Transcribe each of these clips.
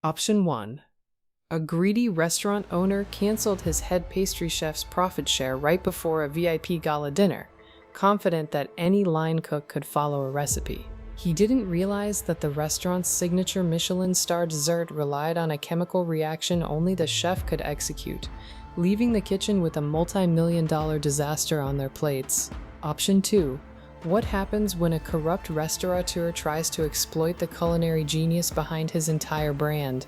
Option 1. A greedy restaurant owner canceled his head pastry chef's profit share right before a VIP gala dinner, confident that any line cook could follow a recipe. He didn't realize that the restaurant's signature Michelin-starred dessert relied on a chemical reaction only the chef could execute, leaving the kitchen with a multi-million-dollar disaster on their plates. Option 2. What happens when a corrupt restaurateur tries to exploit the culinary genius behind his entire brand?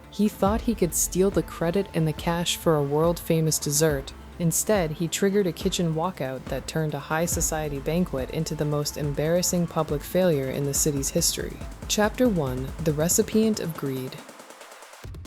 He thought he could steal the credit and the cash for a world-famous dessert. Instead, he triggered a kitchen walkout that turned a high society banquet into the most embarrassing public failure in the city's history. Chapter 1. The Recipient of Greed.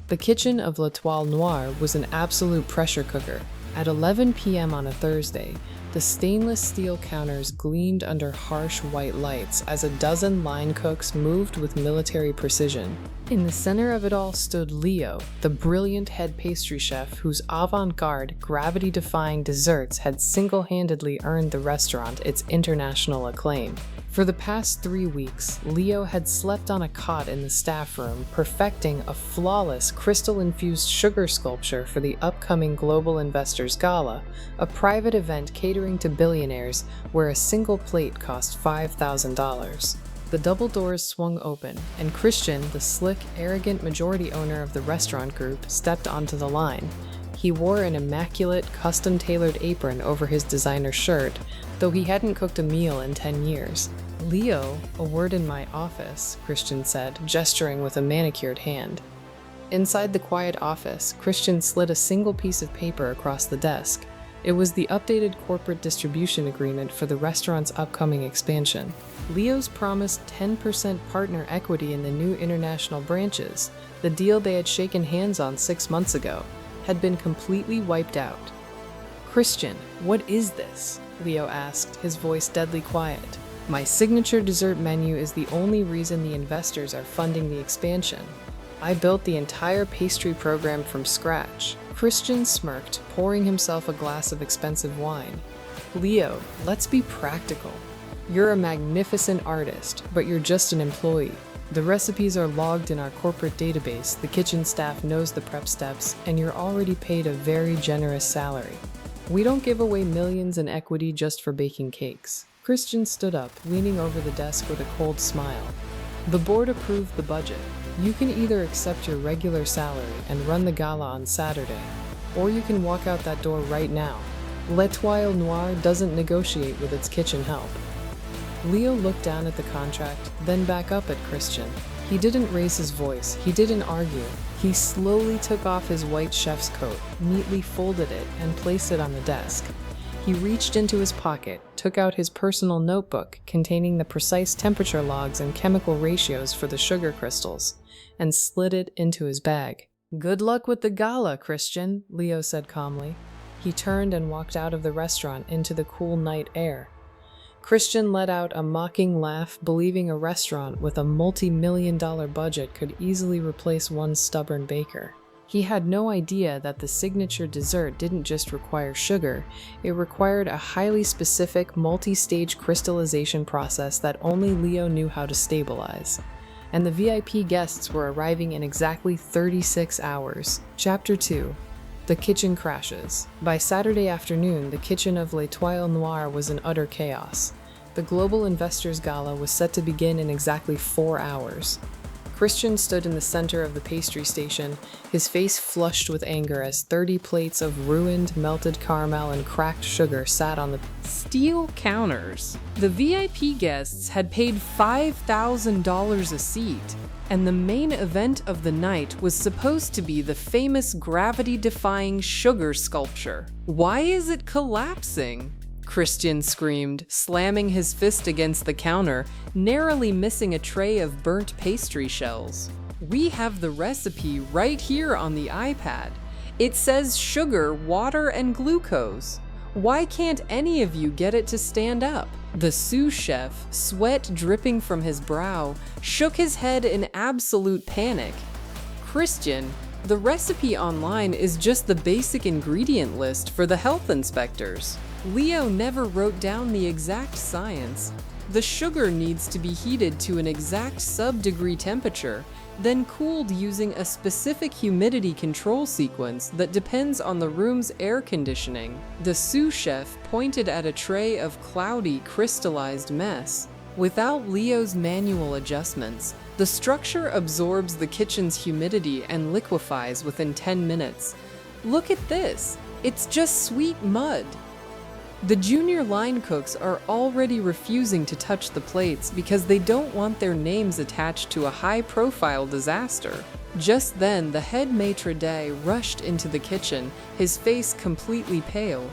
The kitchen of L'Étoile Noire was an absolute pressure cooker. At 11 p.m. on a Thursday, the stainless steel counters gleamed under harsh white lights as a dozen line cooks moved with military precision. In the center of it all stood Leo, the brilliant head pastry chef whose avant-garde, gravity-defying desserts had single-handedly earned the restaurant its international acclaim. For the past 3 weeks, Leo had slept on a cot in the staff room, perfecting a flawless crystal-infused sugar sculpture for the upcoming Global Investors Gala, a private event catering to billionaires where a single plate cost $5,000. The double doors swung open, and Christian, the slick, arrogant majority owner of the restaurant group, stepped onto the line. He wore an immaculate, custom-tailored apron over his designer shirt, though he hadn't cooked a meal in 10 years. "Leo, a word in my office," Christian said, gesturing with a manicured hand. Inside the quiet office, Christian slid a single piece of paper across the desk. It was the updated corporate distribution agreement for the restaurant's upcoming expansion. Leo's promised 10% partner equity in the new international branches, the deal they had shaken hands on 6 months ago, had been completely wiped out. "Christian, what is this?" Leo asked, his voice deadly quiet. "My signature dessert menu is the only reason the investors are funding the expansion. I built the entire pastry program from scratch." Christian smirked, pouring himself a glass of expensive wine. "Leo, let's be practical. You're a magnificent artist, but you're just an employee. The recipes are logged in our corporate database, the kitchen staff knows the prep steps, and you're already paid a very generous salary. We don't give away millions in equity just for baking cakes." Christian stood up, leaning over the desk with a cold smile. "The board approved the budget. You can either accept your regular salary and run the gala on Saturday, or you can walk out that door right now. L'Étoile Noire doesn't negotiate with its kitchen help." Leo looked down at the contract, then back up at Christian. He didn't raise his voice, he didn't argue. He slowly took off his white chef's coat, neatly folded it, and placed it on the desk. He reached into his pocket, took out his personal notebook containing the precise temperature logs and chemical ratios for the sugar crystals, and slid it into his bag. "Good luck with the gala, Christian," Leo said calmly. He turned and walked out of the restaurant into the cool night air. Christian let out a mocking laugh, believing a restaurant with a multi-million-dollar budget could easily replace one stubborn baker. He had no idea that the signature dessert didn't just require sugar, it required a highly specific, multi-stage crystallization process that only Leo knew how to stabilize. And the VIP guests were arriving in exactly 36 hours. Chapter 2. The kitchen crashes. By Saturday afternoon, the kitchen of L'Étoile Noire was in utter chaos. The Global Investors Gala was set to begin in exactly 4 hours. Christian stood in the center of the pastry station, his face flushed with anger as 30 plates of ruined, melted caramel and cracked sugar sat on the steel counters. The VIP guests had paid $5,000 a seat, and the main event of the night was supposed to be the famous gravity-defying sugar sculpture. "Why is it collapsing?" Christian screamed, slamming his fist against the counter, narrowly missing a tray of burnt pastry shells. "We have the recipe right here on the iPad. It says sugar, water, and glucose. Why can't any of you get it to stand up?" The sous chef, sweat dripping from his brow, shook his head in absolute panic. "Christian, the recipe online is just the basic ingredient list for the health inspectors. Leo never wrote down the exact science. The sugar needs to be heated to an exact sub-degree temperature, then cooled using a specific humidity control sequence that depends on the room's air conditioning. The sous chef pointed at a tray of cloudy, crystallized mess. Without Leo's manual adjustments, the structure absorbs the kitchen's humidity and liquefies within 10 minutes. Look at this! It's just sweet mud! The junior line cooks are already refusing to touch the plates because they don't want their names attached to a high-profile disaster. Just then, the head maitre d' rushed into the kitchen, his face completely pale.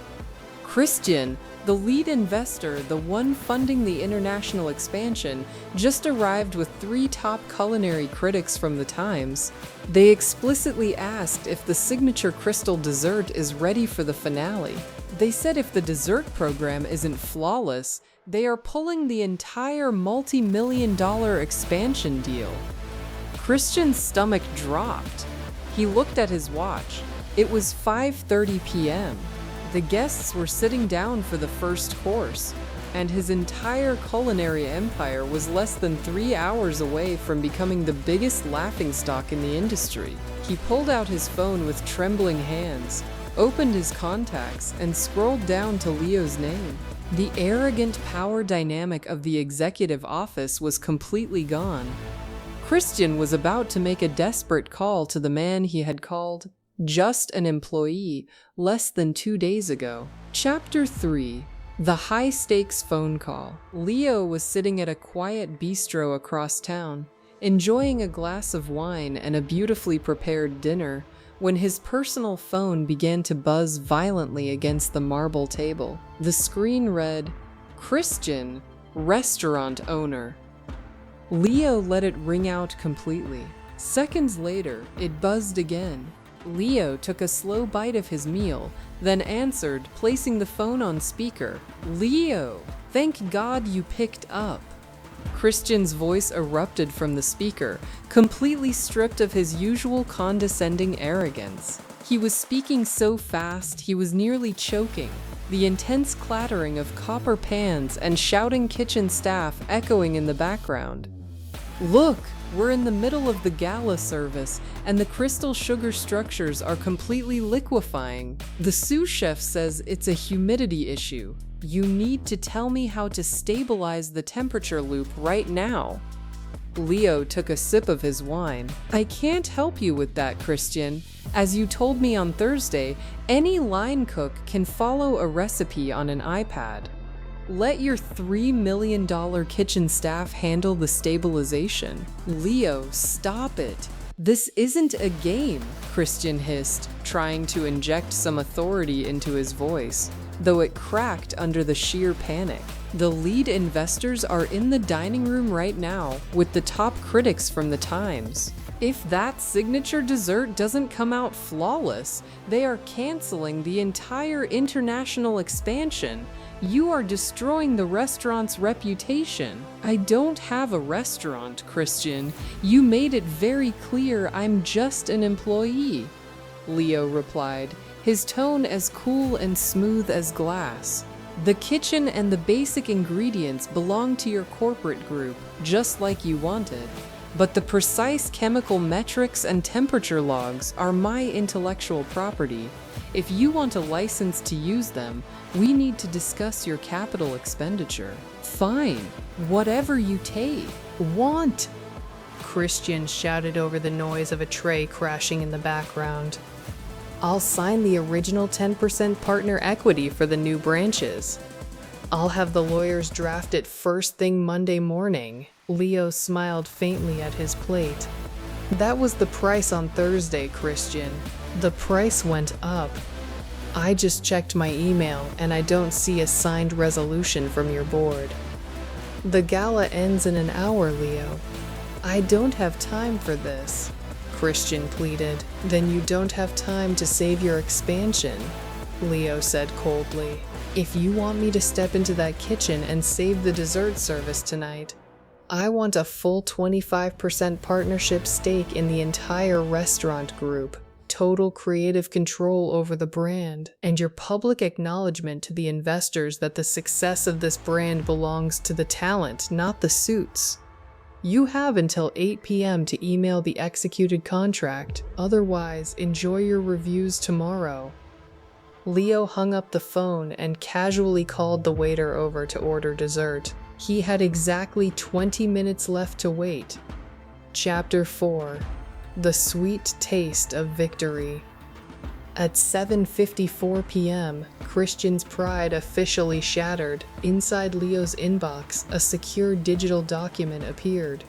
Christian, the lead investor, the one funding the international expansion, just arrived with 3 top culinary critics from the Times. They explicitly asked if the signature crystal dessert is ready for the finale. They said if the dessert program isn't flawless, they are pulling the entire multi-million-dollar expansion deal. Christian's stomach dropped. He looked at his watch. It was 5:30 p.m. The guests were sitting down for the first course, and his entire culinary empire was less than 3 hours away from becoming the biggest laughingstock in the industry. He pulled out his phone with trembling hands, opened his contacts, and scrolled down to Leo's name. The arrogant power dynamic of the executive office was completely gone. Christian was about to make a desperate call to the man he had called just an employee less than 2 days ago. Chapter 3. The high-stakes phone call. Leo was sitting at a quiet bistro across town, enjoying a glass of wine and a beautifully prepared dinner, when his personal phone began to buzz violently against the marble table. The screen read, "Christian, restaurant owner." Leo let it ring out completely. Seconds later, it buzzed again. Leo took a slow bite of his meal, then answered, placing the phone on speaker. "Leo, thank God you picked up." Christian's voice erupted from the speaker, completely stripped of his usual condescending arrogance. He was speaking so fast he was nearly choking, the intense clattering of copper pans and shouting kitchen staff echoing in the background. "Look, we're in the middle of the gala service, and the crystal sugar structures are completely liquefying. The sous chef says it's a humidity issue. You need to tell me how to stabilize the temperature loop right now." Leo took a sip of his wine. "I can't help you with that, Christian. As you told me on Thursday, any line cook can follow a recipe on an iPad. Let your $3 million kitchen staff handle the stabilization." "Leo, stop it. This isn't a game," Christian hissed, trying to inject some authority into his voice, though it cracked under the sheer panic. "The lead investors are in the dining room right now with the top critics from the Times. If that signature dessert doesn't come out flawless, they are canceling the entire international expansion. You are destroying the restaurant's reputation." "I don't have a restaurant, Christian. You made it very clear I'm just an employee," Leo replied, his tone as cool and smooth as glass. "The kitchen and the basic ingredients belong to your corporate group, just like you wanted. But the precise chemical metrics and temperature logs are my intellectual property. If you want a license to use them, we need to discuss your capital expenditure." "Fine, whatever you want," Christian shouted over the noise of a tray crashing in the background. "I'll sign the original 10% partner equity for the new branches. I'll have the lawyers draft it first thing Monday morning." Leo smiled faintly at his plate. "That was the price on Thursday, Christian. The price went up. I just checked my email and I don't see a signed resolution from your board. The gala ends in an hour, Leo. I don't have time for this," Christian pleaded. "Then you don't have time to save your expansion," Leo said coldly. "If you want me to step into that kitchen and save the dessert service tonight, I want a full 25% partnership stake in the entire restaurant group, total creative control over the brand, and your public acknowledgement to the investors that the success of this brand belongs to the talent, not the suits. You have until 8 p.m. to email the executed contract, otherwise, enjoy your reviews tomorrow. Leo hung up the phone and casually called the waiter over to order dessert. He had exactly 20 minutes left to wait. Chapter 4: The Sweet Taste of Victory. At 7:54 p.m., Christian's pride officially shattered. Inside Leo's inbox, a secure digital document appeared.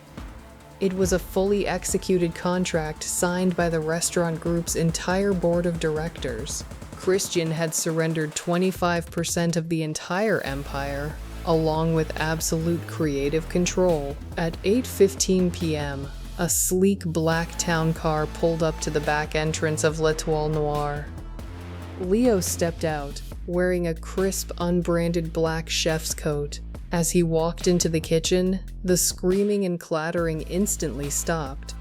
It was a fully executed contract signed by the restaurant group's entire board of directors. Christian had surrendered 25% of the entire empire, along with absolute creative control. At 8:15 p.m., a sleek black town car pulled up to the back entrance of L'Etoile Noire. Leo stepped out, wearing a crisp, unbranded black chef's coat. As he walked into the kitchen, the screaming and clattering instantly stopped.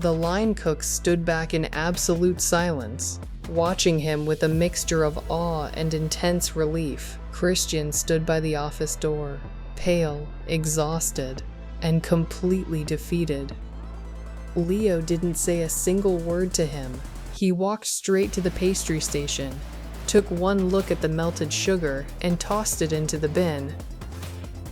The line cook stood back in absolute silence, watching him with a mixture of awe and intense relief. Christian stood by the office door, pale, exhausted, and completely defeated. Leo didn't say a single word to him. He walked straight to the pastry station, took one look at the melted sugar, and tossed it into the bin.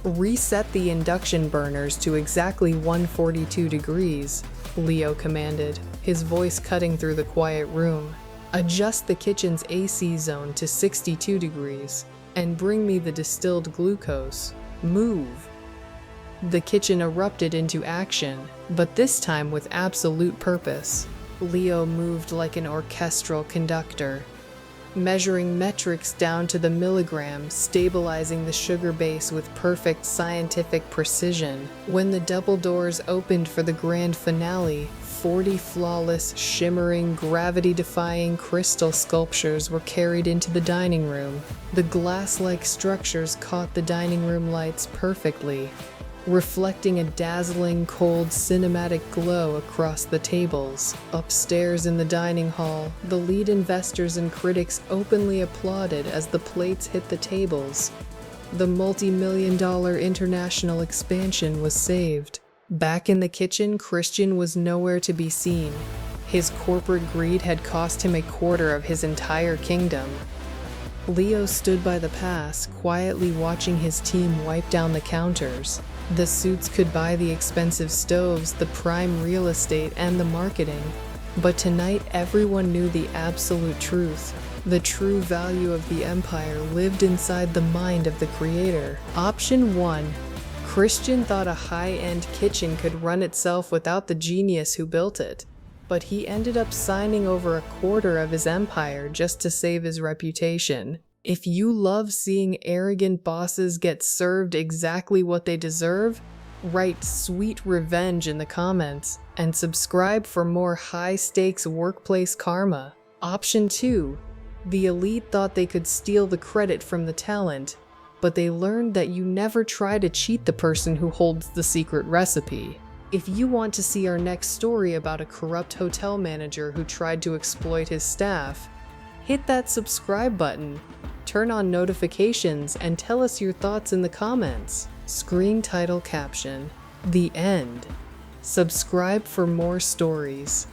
"Reset the induction burners to exactly 142 degrees, Leo commanded, his voice cutting through the quiet room. "Adjust the kitchen's AC zone to 62 degrees, and bring me the distilled glucose. Move." The kitchen erupted into action, but this time with absolute purpose. Leo moved like an orchestral conductor, measuring metrics down to the milligram, stabilizing the sugar base with perfect scientific precision. When the double doors opened for the grand finale, 40 flawless, shimmering, gravity-defying crystal sculptures were carried into the dining room. The glass-like structures caught the dining room lights perfectly, reflecting a dazzling, cold, cinematic glow across the tables. Upstairs in the dining hall, the lead investors and critics openly applauded as the plates hit the tables. The multi-million-dollar international expansion was saved. Back in the kitchen, Christian was nowhere to be seen. His corporate greed had cost him a quarter of his entire kingdom. Leo stood by the pass, quietly watching his team wipe down the counters. The suits could buy the expensive stoves, the prime real estate, and the marketing. But tonight, everyone knew the absolute truth. The true value of the empire lived inside the mind of the creator. Option 1. Christian thought a high-end kitchen could run itself without the genius who built it. But he ended up signing over a quarter of his empire just to save his reputation. If you love seeing arrogant bosses get served exactly what they deserve, write "sweet revenge" in the comments, and subscribe for more high-stakes workplace karma. Option 2. The elite thought they could steal the credit from the talent, but they learned that you never try to cheat the person who holds the secret recipe. If you want to see our next story about a corrupt hotel manager who tried to exploit his staff, hit that subscribe button, turn on notifications, and tell us your thoughts in the comments. Screen title caption: The End. Subscribe for more stories.